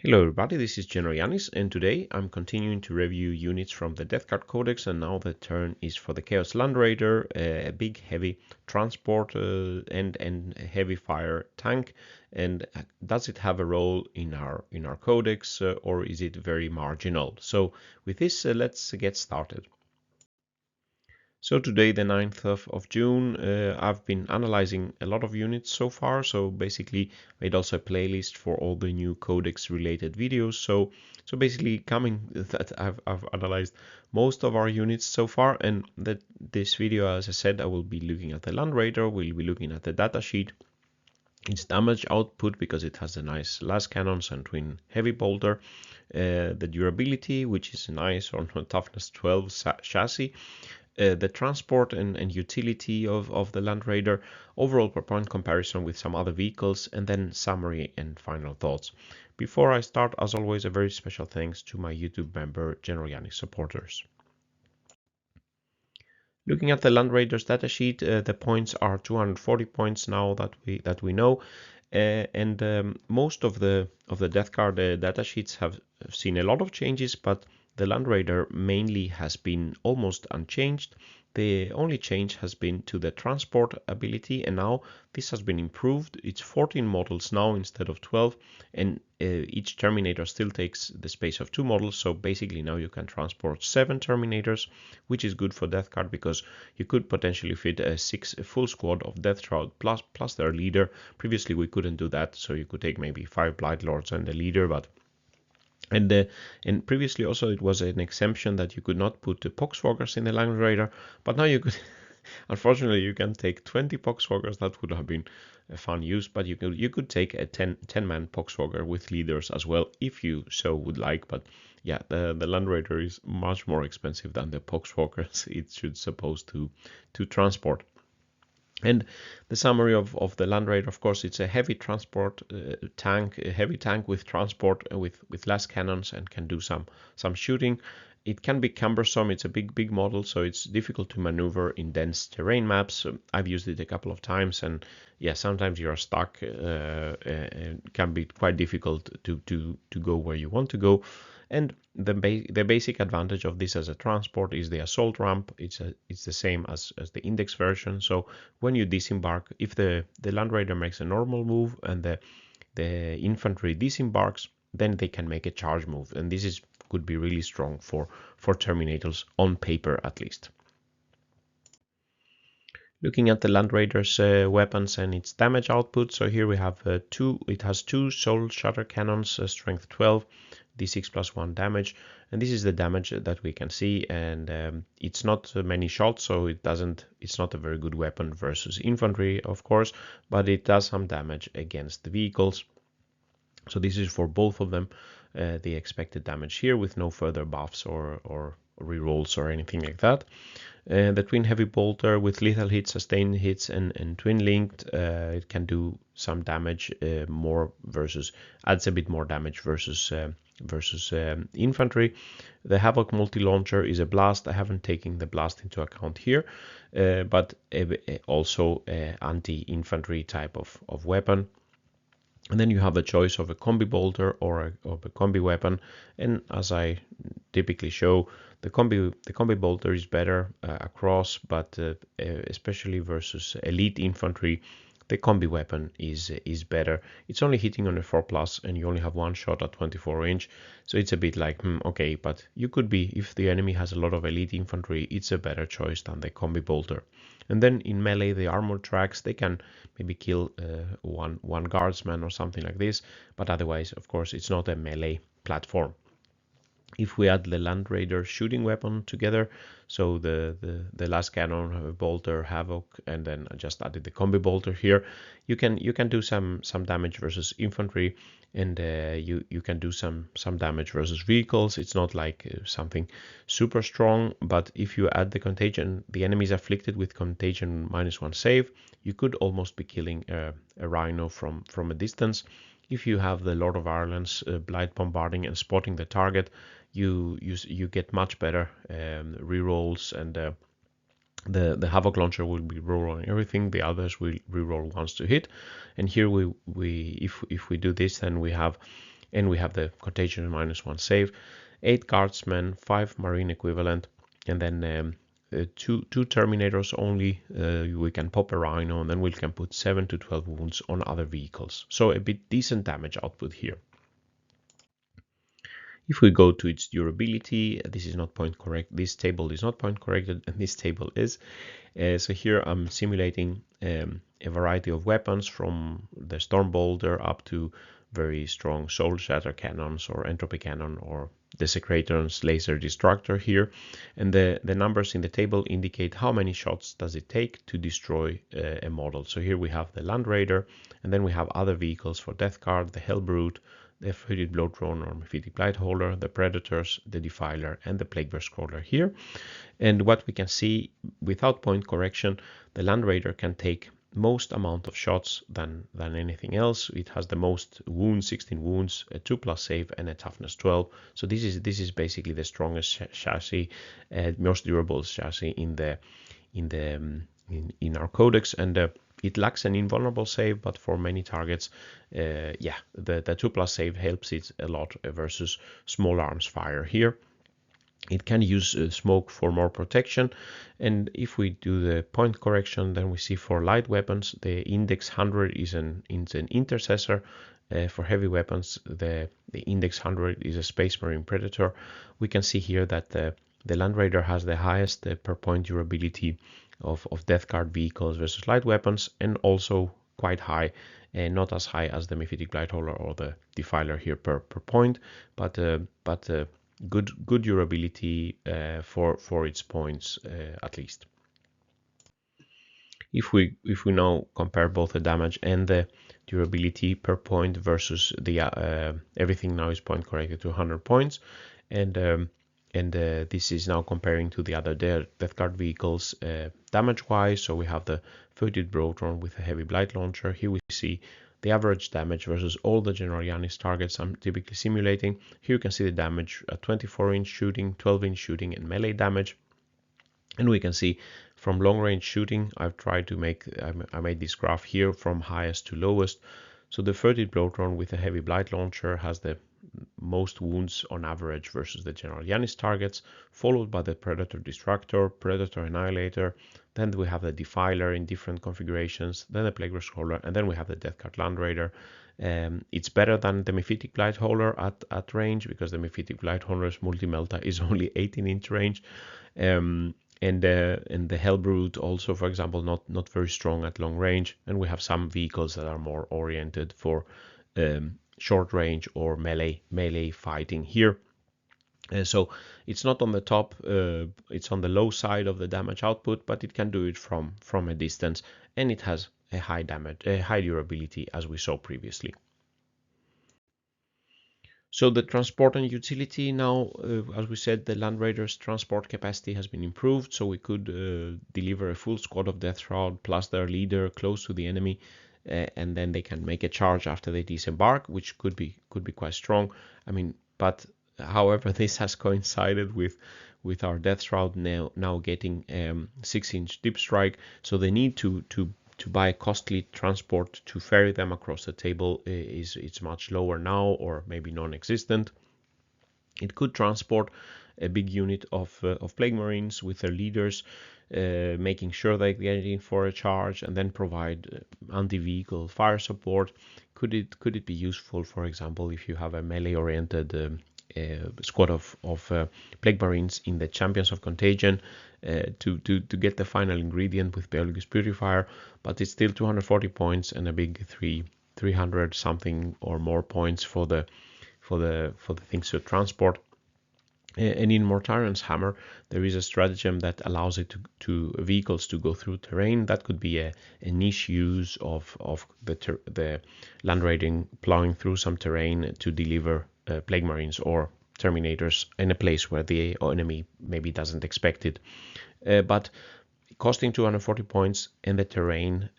Hello everybody, this is GeneralJannis, and today I'm continuing to review units from the Death Guard Codex, and now the turn is for the Chaos Land Raider, a big heavy transport and heavy fire tank. And does it have a role in our codex, or is it very marginal? So with this, let's get started. So today, the 9th of June, I've been analyzing a lot of units so far. So basically, I made also a playlist for all the new codex related videos. So basically, coming that I've analyzed most of our units so far, and that this video, as I said, I will be looking at the Land Raider. We'll be looking at the datasheet, its damage output because it has a nice las cannons and twin heavy bolter, the durability, which is nice on toughness 12 chassis. The transport and utility of the Land Raider, overall per point comparison with some other vehicles, and then summary and final thoughts. Before I start, as always, a very special thanks to my YouTube member GeneralJannis supporters. Looking at the Land Raiders datasheet, the points are 240 points now that we know, and most of the Death Guard datasheets have seen a lot of changes, but the Land Raider mainly has been almost unchanged. The only change has been to the transport ability, and now this has been improved. It's 14 models now instead of 12, and each Terminator still takes the space of 2 models. So basically now you can transport 7 Terminators, which is good for Death Guard because you could potentially fit a full squad of Deathshroud plus their leader. Previously we couldn't do that, so you could take maybe 5 Blight Lords and the leader, but and previously also it was an exemption that you could not put the Poxwalkers in the Land Raider, but now you could. Unfortunately, you can take 20 Poxwalkers. That would have been a fun use, but you could take a 10-man Poxwalker with leaders as well if you so would like. But yeah, the Land Raider is much more expensive than the Poxwalkers it should supposed to transport. And the summary of the Land Raider, of course, it's a heavy transport tank, a heavy tank with transport with less cannons and can do some shooting. It can be cumbersome. It's a big model, so it's difficult to maneuver in dense terrain maps. I've used it a couple of times, and yeah, sometimes you're stuck. It can be quite difficult to go where you want to go. And the basic advantage of this as a transport is the assault ramp. It's the same as the index version. So when you disembark, if the Land Raider makes a normal move and the infantry disembarks, then they can make a charge move, and this could be really strong for Terminators on paper at least. Looking at the Land Raider's weapons and its damage output, so here we have it has 2 Soul Shatter Cannons, strength 12, d6 plus 1 damage, and this is the damage that we can see, and it's not many shots, so it's not a very good weapon versus infantry, of course, but it does some damage against the vehicles. So this is for both of them, the expected damage here with no further buffs or rerolls or anything like that. The twin heavy bolter with lethal hits, sustained hits, and twin linked, it can do some damage more versus adds a bit more damage versus infantry. The Havoc multi-launcher is a blast. I haven't taken the blast into account here, but also anti-infantry type of weapon. And then you have a choice of a combi bolter or a combi weapon, and as I typically show, the combi bolter is better across, but especially versus elite infantry, the combi weapon is better. It's only hitting on a 4+, and you only have one shot at 24 range, so it's a bit like okay, but you could be, if the enemy has a lot of elite infantry, it's a better choice than the combi bolter. And then in melee, the armor tracks, they can maybe kill one guardsman or something like this, but otherwise, of course, it's not a melee platform. If we add the Land Raider shooting weapon together, so the las cannon, bolter, havoc, and then I just added the combi bolter here, you can do some damage versus infantry, and you can do some damage versus vehicles. It's not like something super strong, but if you add the contagion, the enemies afflicted with contagion -1 save, you could almost be killing a rhino from a distance. If you have the Lord of Ireland's blight bombarding and spotting the target, you get much better rerolls, and the Havoc launcher will be rerolling everything. The others will reroll once to hit. And here if we do this, then we have and we have the Contagion -1 save, 8 guardsmen, 5 marine equivalent, and then two terminators only. We can pop a rhino, and then we can put 7 to 12 wounds on other vehicles. So a bit decent damage output here. If we go to its durability, this is not point correct. This table is not point corrected, and this table is. So here I'm simulating a variety of weapons from the Storm Boulder up to very strong Soul Shatter cannons or Entropy Cannon or Desecrator's Laser Destructor here. And the numbers in the table indicate how many shots does it take to destroy a model. So here we have the Land Raider, and then we have other vehicles for Death Guard, the Helbrute, the Footed Blow Drone or Mephitic Blight Holder, the Predators, the Defiler, and the Plaguebear Crawler here. And what we can see, without point correction, the Land Raider can take most amount of shots than anything else. It has the most wounds, 16 wounds, a 2+ save, and a toughness 12. So this is basically the strongest chassis, most durable chassis in our codex, and it lacks an invulnerable save, but for many targets, the 2+ save helps it a lot versus small arms fire here. It can use smoke for more protection, and if we do the point correction, then we see for light weapons the index 100 is an intercessor. For heavy weapons, the index 100 is a Space Marine Predator. We can see here that the Land Raider has the highest per point durability of Death Guard vehicles versus light weapons, and also quite high, not as high as the Mephitic Blight Holder or the Defiler here per point, but good durability for its points at least. If we now compare both the damage and the durability per point versus the everything now is point corrected to 100 points, and this is now comparing to the other Death Guard vehicles damage wise. So we have the Footed Blow Drone with a heavy blight launcher. Here we see the average damage versus all the GeneralJannis targets I'm typically simulating. Here you can see the damage at 24-inch shooting, 12-inch shooting, and melee damage. And we can see from long-range shooting, I've tried to I made this graph here from highest to lowest. So the Footed Blow Drone with a heavy blight launcher has the most wounds on average versus the GeneralJannis targets, followed by the Predator Destructor, Predator Annihilator, then we have the Defiler in different configurations, then the Plaguebear Crawler, and then we have the Death Guard Land Raider. It's better than the Mephitic Blight Holder at range, because the Mephitic Blight Holder's multi-melta is only 18-inch range. And the Helbrute also, for example, not very strong at long range, and we have some vehicles that are more oriented for short range or melee fighting here. So it's not on the top, it's on the low side of the damage output, but it can do it from a distance, and it has a high durability, as we saw previously. So the transport and utility now, as we said, the Land Raider's transport capacity has been improved, so we could deliver a full squad of Deathshroud plus their leader close to the enemy, and then they can make a charge after they disembark, which could be quite strong. I mean, but however, this has coincided with our Deathshroud now getting 6-inch deep strike, so the need to buy costly transport to ferry them across the table it's much lower now, or maybe non-existent. It could transport a big unit of Plague Marines with their leaders, making sure they get in for a charge, and then provide anti-vehicle fire support. Could it be useful, for example, if you have a melee-oriented squad of Plague Marines in the Champions of Contagion, to get the final ingredient with Biologist Purifier, but it's still 240 points and a big 300 something or more points for the things to transport. And in Mortarion's Hammer, there is a stratagem that allows it to vehicles to go through terrain. That could be a niche use of the Land Raiding, plowing through some terrain to deliver Plague Marines or Terminators in a place where the enemy maybe doesn't expect it. But costing 240 points and the terrain,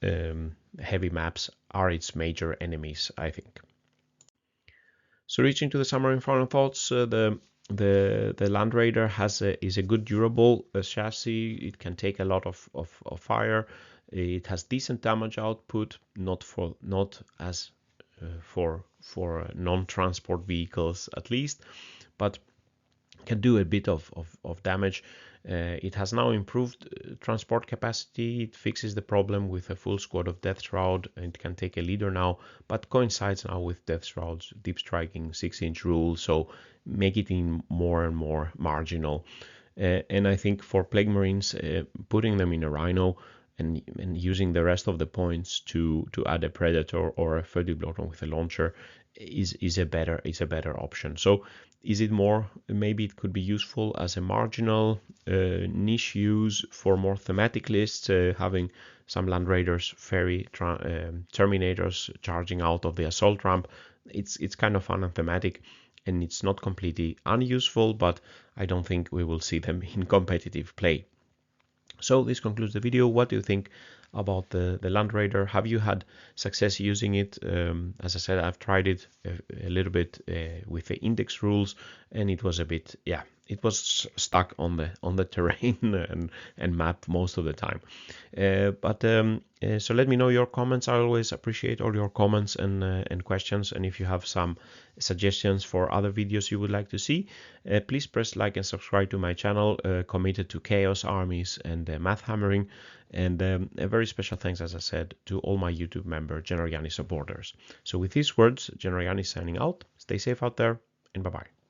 heavy maps are its major enemies, I think. So reaching to the summary and final thoughts, the Land Raider is a good durable chassis. It can take a lot of fire. It has decent damage output, not as for non-transport vehicles at least, but can do a bit of damage. It has now improved transport capacity. It fixes the problem with a full squad of Deathshroud. It can take a leader now, but coincides now with Deathshroud's deep striking 6-inch rule, so make it in more and more marginal. And I think for Plague Marines, putting them in a Rhino and using the rest of the points to add a Predator or a 30 Bloodhound with a launcher is a better option. So is it more, maybe it could be useful as a marginal niche use for more thematic lists, having some Land Raiders, Ferry, Terminators charging out of the assault ramp. It's kind of fun and thematic, and it's not completely unuseful, but I don't think we will see them in competitive play. So this concludes the video. What do you think about the Land Raider? Have you had success using it? As I said, I've tried it a little bit with the index rules, and it was a bit, yeah, it was stuck on the terrain and map most of the time. So let me know your comments. I always appreciate all your comments and questions. And if you have some suggestions for other videos you would like to see, please press like and subscribe to my channel, committed to chaos armies and math hammering. And a very special thanks, as I said, to all my YouTube member GeneralJannis supporters. So with these words, GeneralJannis signing out. Stay safe out there, and bye-bye.